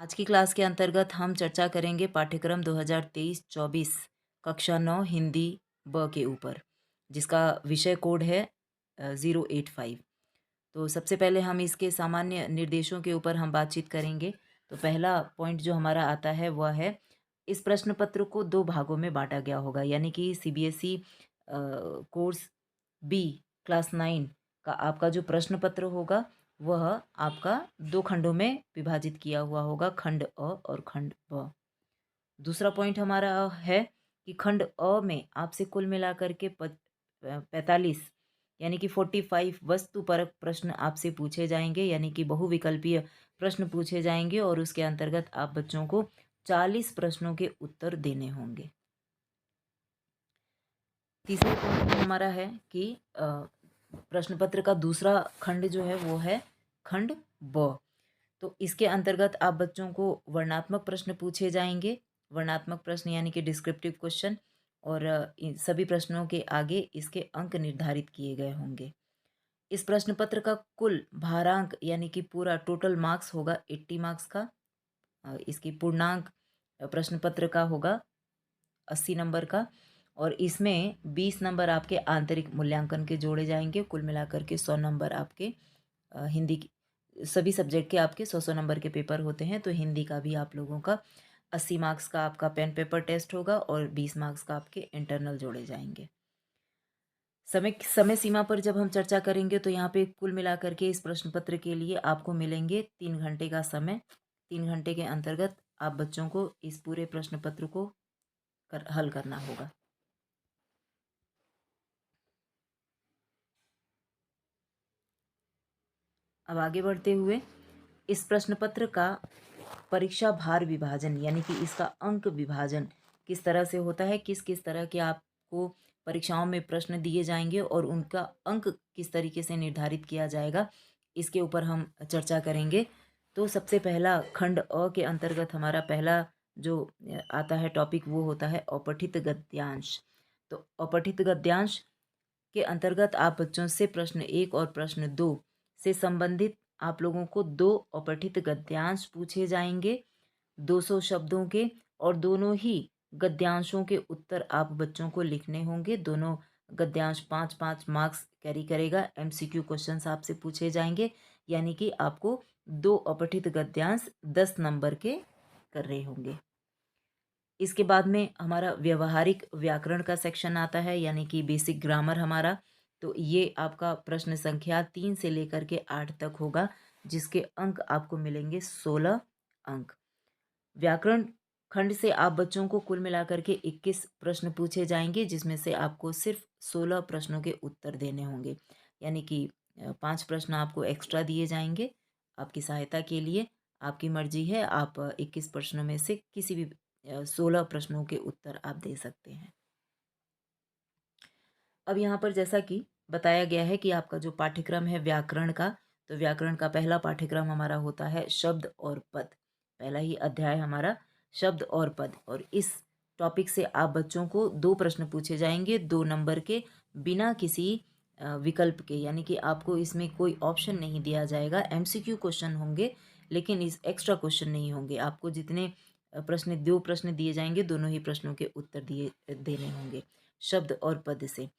आज की क्लास के अंतर्गत हम चर्चा करेंगे पाठ्यक्रम 2023-24 कक्षा 9 हिंदी ब के ऊपर, जिसका विषय कोड है 085। तो सबसे पहले हम इसके सामान्य निर्देशों के ऊपर हम बातचीत करेंगे। तो पहला पॉइंट जो हमारा आता है वह है, इस प्रश्न पत्र को दो भागों में बांटा गया होगा, यानी कि सीबीएसई कोर्स बी क्लास 9 का आपका जो प्रश्न पत्र होगा वह आपका दो खंडों में विभाजित किया हुआ होगा, खंड अ और खंड ब। दूसरा पॉइंट हमारा है कि खंड अ में आपसे कुल मिलाकर के 45 यानी कि 45 वस्तुपरक प्रश्न आपसे पूछे जाएंगे, यानी कि बहुविकल्पीय प्रश्न पूछे जाएंगे और उसके अंतर्गत आप बच्चों को 40 प्रश्नों के उत्तर देने होंगे। तीसरा पॉइंट हमारा है कि प्रश्न पत्र का दूसरा खंड जो है वो है खंड ब। तो इसके अंतर्गत आप बच्चों को वर्णात्मक प्रश्न पूछे जाएंगे। वर्णात्मक प्रश्न यानी कि डिस्क्रिप्टिव क्वेश्चन, और इन सभी प्रश्नों के आगे इसके अंक निर्धारित किए गए होंगे। इस प्रश्न पत्र का कुल भारांक यानी कि पूरा टोटल मार्क्स होगा 80 मार्क्स का। इसकी पूर्णांक प्रश्न पत्र का होगा 80 नंबर का, और इसमें 20 नंबर आपके आंतरिक मूल्यांकन के जोड़े जाएंगे। कुल मिलाकर के 100 नंबर आपके हिंदी की सभी सब्जेक्ट के आपके 100 नंबर के पेपर होते हैं। तो हिंदी का भी आप लोगों का 80 मार्क्स का आपका पेन पेपर टेस्ट होगा और 20 मार्क्स का आपके इंटरनल जोड़े जाएंगे। समय समय सीमा पर जब हम चर्चा करेंगे तो यहाँ पे कुल मिलाकर के इस प्रश्न पत्र के लिए आपको मिलेंगे 3 घंटे का समय। 3 घंटे के अंतर्गत आप बच्चों को इस पूरे प्रश्न पत्र को हल करना होगा। अब आगे बढ़ते हुए इस प्रश्न पत्र का परीक्षा भार विभाजन यानी कि इसका अंक विभाजन किस तरह से होता है, किस किस तरह के आपको परीक्षाओं में प्रश्न दिए जाएंगे और उनका अंक किस तरीके से निर्धारित किया जाएगा, इसके ऊपर हम चर्चा करेंगे। तो सबसे पहला खंड अ के अंतर्गत हमारा पहला जो आता है टॉपिक वो होता है अपठित गद्यांश। तो अपठित गद्यांश के अंतर्गत आप बच्चों से प्रश्न 1 और प्रश्न 2 से संबंधित आप लोगों को दो अपठित गद्यांश पूछे जाएंगे 200 शब्दों के, और दोनों ही गद्यांशों के उत्तर आप बच्चों को लिखने होंगे। दोनों गद्यांश 5-5 मार्क्स कैरी करेगा। एमसीक्यू क्वेश्चंस आपसे पूछे जाएंगे, यानी कि आपको दो अपठित गद्यांश 10 नंबर के कर रहे होंगे। इसके बाद में हमारा व्यवहारिक व्याकरण का सेक्शन आता है, यानी कि बेसिक ग्रामर हमारा। तो ये आपका प्रश्न संख्या 3 से लेकर के 8 तक होगा, जिसके अंक आपको मिलेंगे 16 अंक। व्याकरण खंड से आप बच्चों को कुल मिलाकर के 21 प्रश्न पूछे जाएंगे, जिसमें से आपको सिर्फ 16 प्रश्नों के उत्तर देने होंगे, यानी कि 5 प्रश्न आपको एक्स्ट्रा दिए जाएंगे आपकी सहायता के लिए। आपकी मर्जी है, आप 21 प्रश्नों में से किसी भी 16 प्रश्नों के उत्तर आप दे सकते हैं। अब यहाँ पर जैसा कि बताया गया है कि आपका जो पाठ्यक्रम है व्याकरण का, तो व्याकरण का पहला पाठ्यक्रम हमारा होता है शब्द और पद। पहला ही अध्याय हमारा शब्द और पद, और इस टॉपिक से आप बच्चों को दो प्रश्न पूछे जाएंगे 2 नंबर के, बिना किसी विकल्प के, यानी कि आपको इसमें कोई ऑप्शन नहीं दिया जाएगा। एमसीक्यू क्वेश्चन होंगे, लेकिन इस एक्स्ट्रा क्वेश्चन नहीं होंगे। आपको जितने प्रश्न 2 प्रश्न दिए जाएंगे, दोनों ही प्रश्नों के उत्तर देने होंगे शब्द और पद से।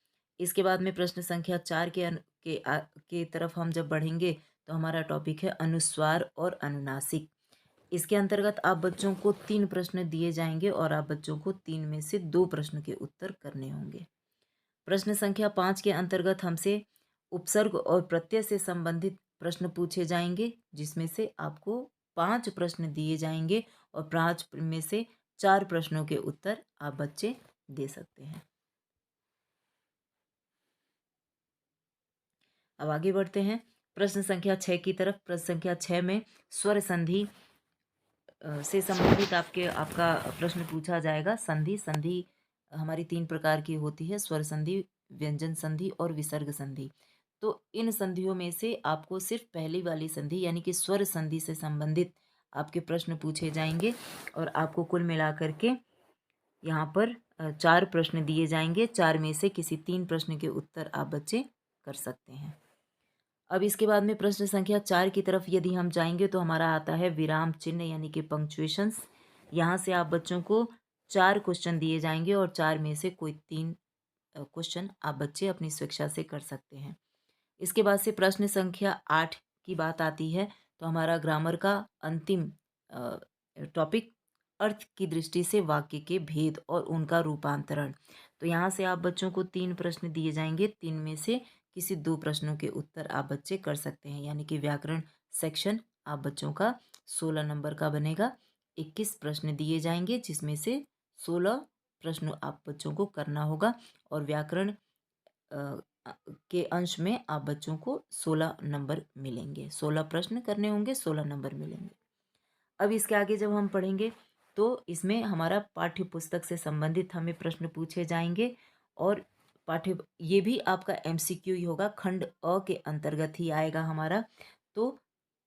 इसके बाद में प्रश्न संख्या 4 के तरफ हम जब बढ़ेंगे तो हमारा टॉपिक है अनुस्वार और अनुनासिक। इसके अंतर्गत आप बच्चों को 3 प्रश्न दिए जाएंगे और आप बच्चों को 3 में से 2 प्रश्न के उत्तर करने होंगे। प्रश्न संख्या 5 के अंतर्गत हमसे उपसर्ग और प्रत्यय से संबंधित प्रश्न पूछे जाएंगे, जिसमें से आपको 5 प्रश्न दिए जाएंगे और 5 में से 4 प्रश्नों के उत्तर आप बच्चे दे सकते हैं। अब आगे बढ़ते हैं प्रश्न संख्या 6 की तरफ। प्रश्न संख्या 6 में स्वर संधि से संबंधित आपका प्रश्न पूछा जाएगा। संधि संधि हमारी 3 प्रकार की होती है, स्वर संधि, व्यंजन संधि और विसर्ग संधि। तो इन संधियों में से आपको सिर्फ पहली वाली संधि यानी कि स्वर संधि से संबंधित आपके प्रश्न पूछे जाएंगे, और आपको कुल मिलाकर के यहाँ पर 4 प्रश्न दिए जाएंगे। 4 में से किसी 3 प्रश्न के उत्तर आप बच्चे कर सकते हैं। अब इसके बाद में प्रश्न संख्या 4 की तरफ यदि हम जाएंगे तो हमारा आता है विराम चिन्ह यानी कि पंक्चुएशंस। यहाँ से आप बच्चों को 4 क्वेश्चन दिए जाएंगे और 4 में से कोई 3 क्वेश्चन आप बच्चे अपनी स्वेच्छा से कर सकते हैं। इसके बाद से प्रश्न संख्या 8 की बात आती है तो हमारा ग्रामर का अंतिम टॉपिक अर्थ की दृष्टि से वाक्य के भेद और उनका रूपांतरण। तो यहाँ से आप बच्चों को 3 प्रश्न दिए जाएंगे, 3 में से किसी 2 प्रश्नों के उत्तर आप बच्चे कर सकते हैं। यानी कि व्याकरण सेक्शन आप बच्चों का 16 नंबर का बनेगा। 21 प्रश्न दिए जाएंगे जिसमें से 16 प्रश्न आप बच्चों को करना होगा और व्याकरण के अंश में आप बच्चों को 16 नंबर मिलेंगे। 16 प्रश्न करने होंगे, 16 नंबर मिलेंगे। अब इसके आगे जब हम पढ़ेंगे तो इसमें हमारा पाठ्य पुस्तक से संबंधित हमें प्रश्न पूछे जाएंगे और ये भी आपका एमसीक्यू ही होगा, खंड अ के अंतर्गत ही आएगा हमारा। तो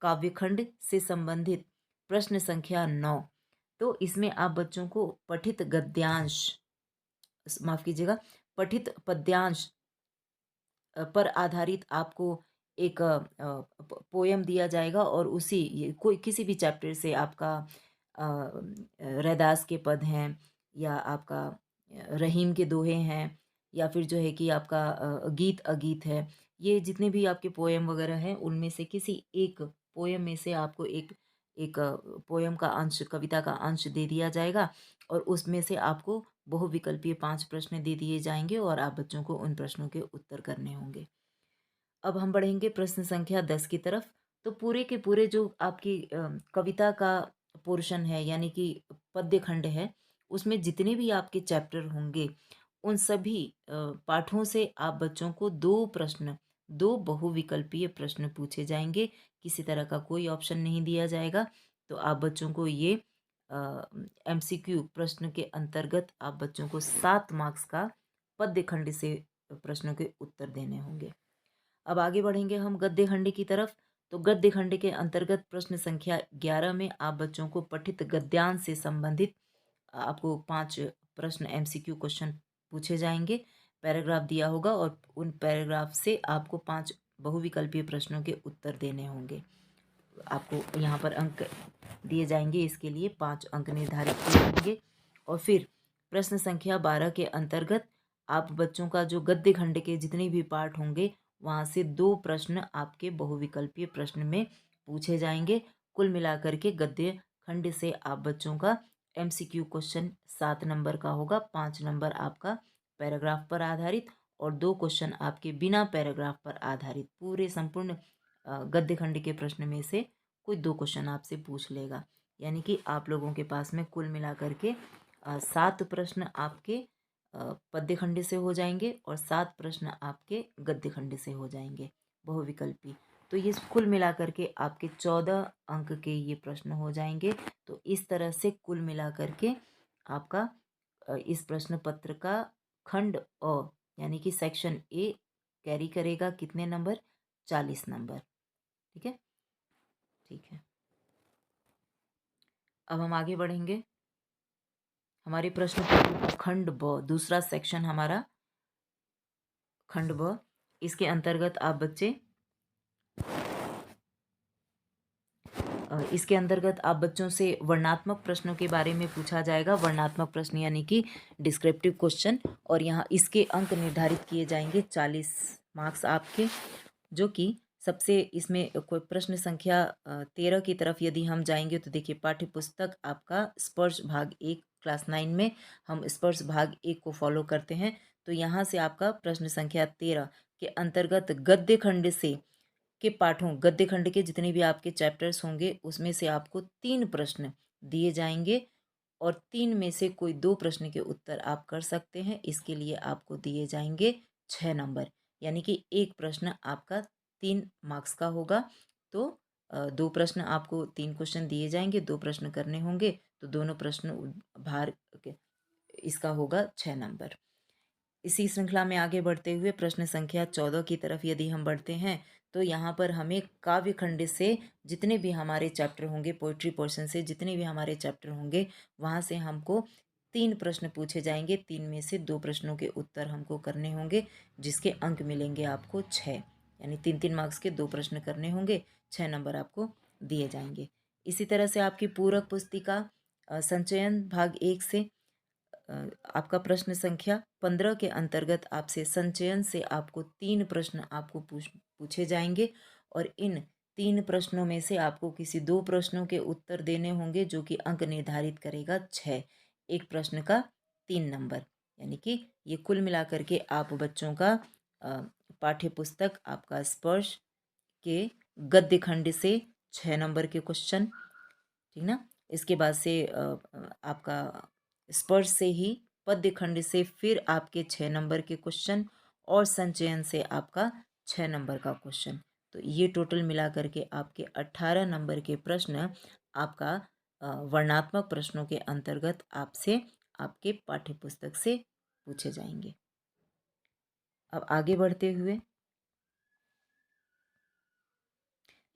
काव्यखंड से संबंधित प्रश्न संख्या 9, तो इसमें आप बच्चों को पठित गद्यांश, माफ कीजिएगा, पठित पद्यांश पर आधारित आपको एक पोयम दिया जाएगा और कोई किसी भी चैप्टर से आपका रैदास के पद हैं या आपका रहीम के दोहे हैं या फिर जो है कि आपका गीत अगीत है, ये जितने भी आपके पोयम वगैरह हैं उनमें से किसी एक पोयम में से आपको एक एक पोयम का अंश, कविता का अंश दे दिया जाएगा और उसमें से आपको बहुविकल्पीय 5 प्रश्न दे दिए जाएंगे और आप बच्चों को उन प्रश्नों के उत्तर करने होंगे। अब हम बढ़ेंगे प्रश्न संख्या 10 की तरफ। तो पूरे के पूरे जो आपकी कविता का पोर्शन है यानी कि पद्य खंड है, उसमें जितने भी आपके चैप्टर होंगे उन सभी पाठों से आप बच्चों को 2 प्रश्न, 2 बहुविकल्पीय प्रश्न पूछे जाएंगे। किसी तरह का कोई ऑप्शन नहीं दिया जाएगा। तो आप बच्चों को ये एमसीक्यू प्रश्न के अंतर्गत आप बच्चों को 7 मार्क्स का पद्य खंड से प्रश्नों के उत्तर देने होंगे। अब आगे बढ़ेंगे हम गद्य खंड की तरफ। तो गद्य खंड के अंतर्गत प्रश्न संख्या 11 में आप बच्चों को पठित गद्यांश से संबंधित आपको 5 प्रश्न एमसीक्यू क्वेश्चन पूछे जाएंगे। पैराग्राफ दिया होगा और उन पैराग्राफ से आपको 5 बहुविकल्पीय प्रश्नों के उत्तर देने होंगे। आपको यहाँ पर अंक दिए जाएंगे, इसके लिए 5 अंक निर्धारित किए जाएंगे। और फिर प्रश्न संख्या 12 के अंतर्गत आप बच्चों का जो गद्य खंड के जितने भी पार्ट होंगे वहाँ से 2 प्रश्न आपके बहुविकल्पीय प्रश्न में पूछे जाएंगे। कुल मिलाकर के गद्य खंड से आप बच्चों का एमसीक्यू क्वेश्चन 7 नंबर का होगा, 5 नंबर आपका पैराग्राफ पर आधारित और 2 क्वेश्चन आपके बिना पैराग्राफ पर आधारित। पूरे संपूर्ण गद्य खंड के प्रश्न में से कोई 2 क्वेश्चन आपसे पूछ लेगा। यानी कि आप लोगों के पास में कुल मिलाकर के 7 प्रश्न आपके पद्य खंड से हो जाएंगे और 7 प्रश्न आपके गद्य खंड से हो जाएंगे बहुविकल्पी। तो ये कुल मिलाकर के आपके 14 अंक के ये प्रश्न हो जाएंगे। तो इस तरह से कुल मिलाकर के आपका इस प्रश्न पत्र का खंड अ यानी कि सेक्शन ए कैरी करेगा कितने नंबर? 40 नंबर। ठीक है, ठीक है। अब हम आगे बढ़ेंगे। हमारे प्रश्न पत्र का खंड ब, दूसरा सेक्शन हमारा खंड ब, इसके अंतर्गत आप बच्चे इसके अंतर्गत आप बच्चों से वर्णात्मक प्रश्नों के बारे में पूछा जाएगा। वर्णात्मक प्रश्न यानी कि डिस्क्रिप्टिव क्वेश्चन, और यहाँ इसके अंक निर्धारित किए जाएंगे 40 मार्क्स आपके, जो कि सबसे इसमें कोई प्रश्न संख्या 13 की तरफ यदि हम जाएंगे तो देखिए पाठ्य पुस्तक आपका स्पर्श भाग 1 क्लास 9 में हम स्पर्श भाग 1 को फॉलो करते हैं। तो यहाँ से आपका प्रश्न संख्या 13 के अंतर्गत गद्य खंड से के पाठों, गद्य खंड के जितने भी आपके चैप्टर्स होंगे उसमें से आपको 3 प्रश्न दिए जाएंगे और 3 में से कोई 2 प्रश्न के उत्तर आप कर सकते हैं। इसके लिए आपको दिए जाएंगे 6 नंबर, यानी कि एक प्रश्न आपका 3 मार्क्स का होगा। तो 2 प्रश्न आपको 3 क्वेश्चन दिए जाएंगे, 2 प्रश्न करने होंगे, तो दोनों प्रश्न भार इसका होगा 6 नंबर। इसी श्रृंखला में आगे बढ़ते हुए प्रश्न संख्या 14 की तरफ यदि हम बढ़ते हैं तो यहाँ पर हमें काव्य खंड से जितने भी हमारे चैप्टर होंगे, पोइट्री पोर्शन से जितने भी हमारे चैप्टर होंगे, वहाँ से हमको 3 प्रश्न पूछे जाएंगे। 3 में से 2 प्रश्नों के उत्तर हमको करने होंगे, जिसके अंक मिलेंगे आपको 6, यानी 3-3 मार्क्स के 2 प्रश्न करने होंगे, 6 नंबर आपको दिए जाएंगे। इसी तरह से आपकी पूरक पुस्तिका संचयन भाग 1 से आपका प्रश्न संख्या 15 के अंतर्गत आपसे संचयन से आपको 3 प्रश्न आपको पूछे जाएंगे और इन 3 प्रश्नों में से आपको किसी 2 प्रश्नों के उत्तर देने होंगे जो कि अंक निर्धारित करेगा 6। एक प्रश्न का 3 नंबर, यानी कि ये कुल मिलाकर के आप बच्चों का पाठ्य पुस्तक आपका स्पर्श के गद्य खंड से 6 नंबर के क्वेश्चन, ठीक ना। इसके बाद से आपका स्पर्श से ही पद्य खंड से फिर आपके 6 नंबर के क्वेश्चन और संचयन से आपका 6 नंबर का क्वेश्चन। तो ये टोटल मिला करके आपके 18 नंबर के प्रश्न आपका वर्णात्मक प्रश्नों के अंतर्गत आपसे आपके पाठ्य पुस्तक से पूछे जाएंगे। अब आगे बढ़ते हुए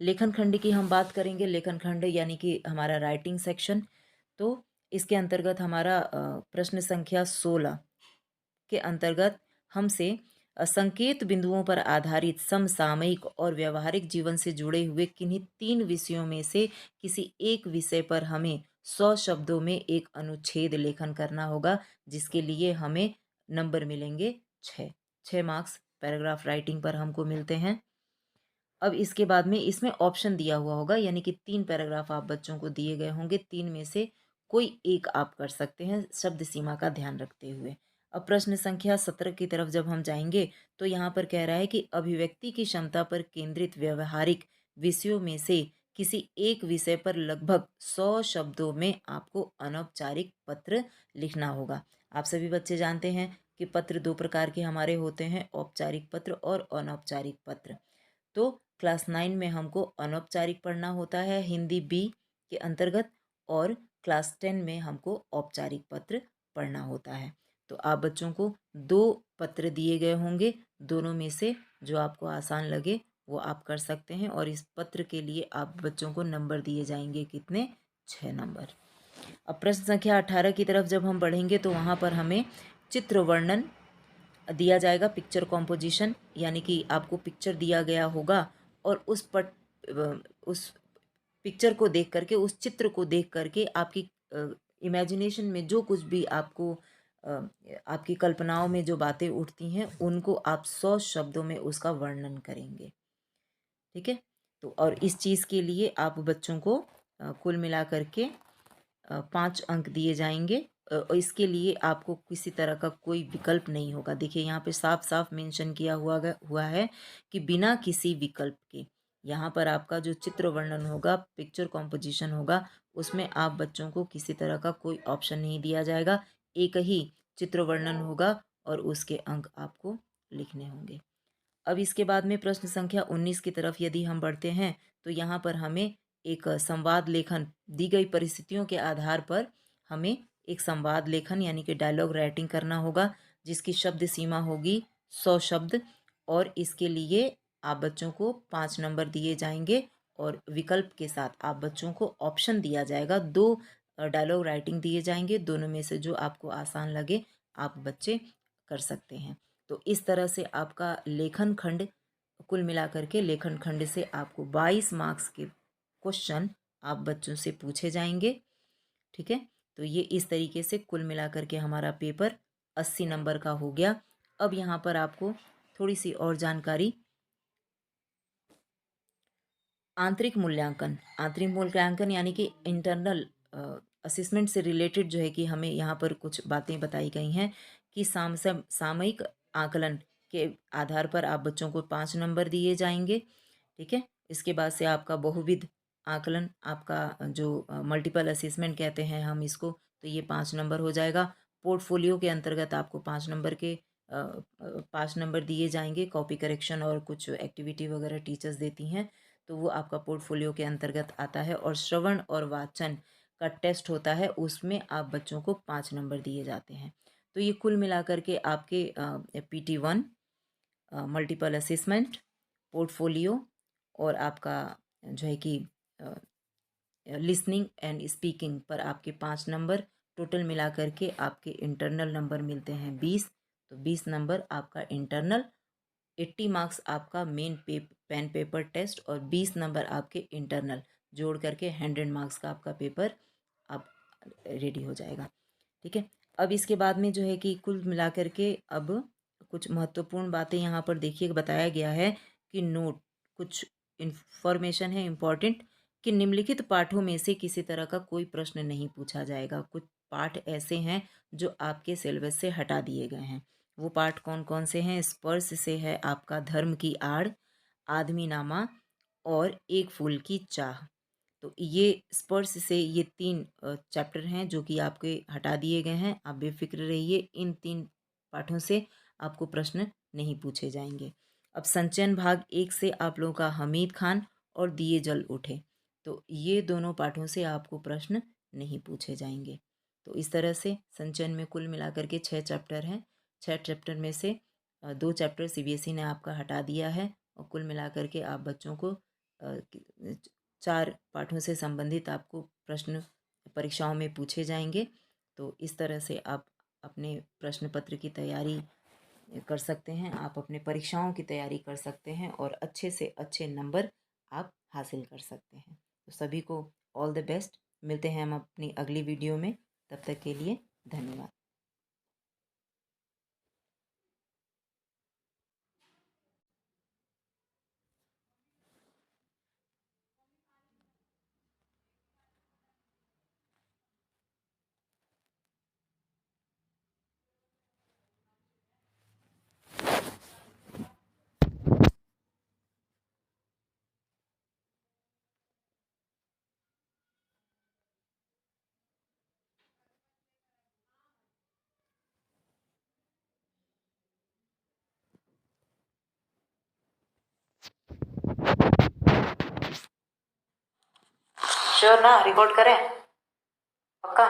लेखन खंड की हम बात करेंगे। लेखन खंड यानी कि हमारा राइटिंग सेक्शन। तो इसके अंतर्गत हमारा प्रश्न संख्या 16 के अंतर्गत हमसे संकेत बिंदुओं पर आधारित समसामयिक और व्यवहारिक जीवन से जुड़े हुए किन्हीं 3 विषयों में से किसी एक विषय पर हमें 100 शब्दों में एक अनुच्छेद लेखन करना होगा, जिसके लिए हमें नंबर मिलेंगे 6 मार्क्स पैराग्राफ राइटिंग पर हमको मिलते हैं। अब इसके बाद में इसमें ऑप्शन दिया हुआ होगा, यानी कि 3 पैराग्राफ आप बच्चों को दिए गए होंगे, 3 में से कोई एक आप कर सकते हैं शब्द सीमा का ध्यान रखते हुए। अब प्रश्न संख्या 17 की तरफ जब हम जाएंगे तो यहाँ पर कह रहा है कि अभिव्यक्ति की क्षमता पर केंद्रित व्यवहारिक विषयों में से किसी एक विषय पर लगभग 100 शब्दों में आपको अनौपचारिक पत्र लिखना होगा। आप सभी बच्चे जानते हैं कि पत्र 2 प्रकार के हमारे होते हैं, औपचारिक पत्र और अनौपचारिक पत्र। तो क्लास 9 में हमको अनौपचारिक पढ़ना होता है हिंदी बी के अंतर्गत, और क्लास 10 में हमको औपचारिक पत्र पढ़ना होता है। तो आप बच्चों को 2 पत्र दिए गए होंगे, दोनों में से जो आपको आसान लगे वो आप कर सकते हैं, और इस पत्र के लिए आप बच्चों को नंबर दिए जाएंगे कितने, 6 नंबर। अब प्रश्न संख्या 18 की तरफ जब हम बढ़ेंगे तो वहाँ पर हमें चित्र वर्णन दिया जाएगा, पिक्चर कॉम्पोजिशन, यानी कि आपको पिक्चर दिया गया होगा और उस पिक्चर को देख करके, उस चित्र को देख करके आपकी इमेजिनेशन में जो कुछ भी आपको आपकी कल्पनाओं में जो बातें उठती हैं उनको आप 100 शब्दों में उसका वर्णन करेंगे, ठीक है। तो और इस चीज़ के लिए आप बच्चों को कुल मिला करके 5 अंक दिए जाएंगे। और इसके लिए आपको किसी तरह का कोई विकल्प नहीं होगा। देखिए यहाँ पे साफ साफ मेंशन किया हुआ है कि बिना किसी विकल्प के यहाँ पर आपका जो चित्र वर्णन होगा, पिक्चर कॉम्पोजिशन होगा, उसमें आप बच्चों को किसी तरह का कोई ऑप्शन नहीं दिया जाएगा। एक ही चित्र वर्णन होगा और उसके अंक आपको लिखने होंगे। अब इसके बाद में प्रश्न संख्या 19 की तरफ यदि हम बढ़ते हैं तो यहाँ पर हमें एक संवाद लेखन, दी गई परिस्थितियों के आधार पर हमें एक संवाद लेखन यानी कि डायलॉग राइटिंग करना होगा, जिसकी शब्द सीमा होगी 100 शब्द, और इसके लिए आप बच्चों को 5 नंबर दिए जाएंगे और विकल्प के साथ आप बच्चों को ऑप्शन दिया जाएगा। 2 डायलॉग राइटिंग दिए जाएंगे, दोनों में से जो आपको आसान लगे आप बच्चे कर सकते हैं। तो इस तरह से आपका लेखन खंड, कुल मिलाकर के लेखन खंड से आपको 22 मार्क्स के क्वेश्चन आप बच्चों से पूछे जाएंगे, ठीक है। तो ये इस तरीके से कुल मिलाकर के हमारा पेपर 80 नंबर का हो गया। अब यहाँ पर आपको थोड़ी सी और जानकारी, आंतरिक मूल्यांकन यानी कि इंटरनल असेसमेंट से रिलेटेड जो है कि हमें यहाँ पर कुछ बातें बताई गई हैं कि सामयिक आकलन के आधार पर आप बच्चों को 5 नंबर दिए जाएंगे, ठीक है। इसके बाद से आपका बहुविध आकलन, आपका जो मल्टीपल असेसमेंट कहते हैं हम इसको, तो ये 5 नंबर हो जाएगा। पोर्टफोलियो के अंतर्गत आपको 5 नंबर दिए जाएंगे। कॉपी करेक्शन और कुछ एक्टिविटी वगैरह टीचर्स देती हैं, तो वो आपका पोर्टफोलियो के अंतर्गत आता है। और श्रवण और वाचन का टेस्ट होता है, उसमें आप बच्चों को 5 नंबर दिए जाते हैं। तो ये कुल मिलाकर के आपके PT1, मल्टीपल असेसमेंट, पोर्टफोलियो और आपका जो है कि लिसनिंग एंड स्पीकिंग पर आपके 5 नंबर, टोटल मिलाकर के आपके इंटरनल नंबर मिलते हैं 20। तो 20 नंबर आपका इंटरनल 80 मार्क्स आपका मेन पेन पेपर टेस्ट और 20 नंबर आपके इंटरनल, जोड़ करके 100 मार्क्स का आपका पेपर अब रेडी हो जाएगा। ठीक है, अब इसके बाद में जो है कि कुल मिलाकर के अब कुछ महत्वपूर्ण बातें यहाँ पर देखिए बताया गया है कि नोट, कुछ इंफॉर्मेशन है इम्पॉर्टेंट, कि निम्नलिखित पाठों में से किसी तरह का कोई प्रश्न नहीं पूछा जाएगा। कुछ पाठ ऐसे हैं जो आपके सिलेबस से हटा दिए गए हैं। वो पाठ कौन कौन से हैं? स्पर्श से है आपका धर्म की आड़, आदमी नामा और एक फूल की चाह। तो ये स्पर्श से ये 3 चैप्टर हैं जो कि आपके हटा दिए गए हैं। आप बेफिक्र रहिए, इन 3 पाठों से आपको प्रश्न नहीं पूछे जाएंगे। अब संचयन भाग 1 से आप लोगों का हमीद खान और दिए जल उठे, तो ये दोनों पाठों से आपको प्रश्न नहीं पूछे जाएंगे। तो इस तरह से संचयन में कुल मिलाकर के 6 चैप्टर हैं। 6 चैप्टर में से 2 चैप्टर सीबीएसई ने आपका हटा दिया है और कुल मिलाकर के आप बच्चों को 4 पाठों से संबंधित आपको प्रश्न परीक्षाओं में पूछे जाएंगे। तो इस तरह से आप अपने प्रश्न पत्र की तैयारी कर सकते हैं, आप अपने परीक्षाओं की तैयारी कर सकते हैं और अच्छे से अच्छे नंबर आप हासिल कर सकते हैं। तो सभी को ऑल द बेस्ट। मिलते हैं हम अपनी अगली वीडियो में, तब तक के लिए धन्यवाद। श्योर ना, रिकॉर्ड करें? पक्का?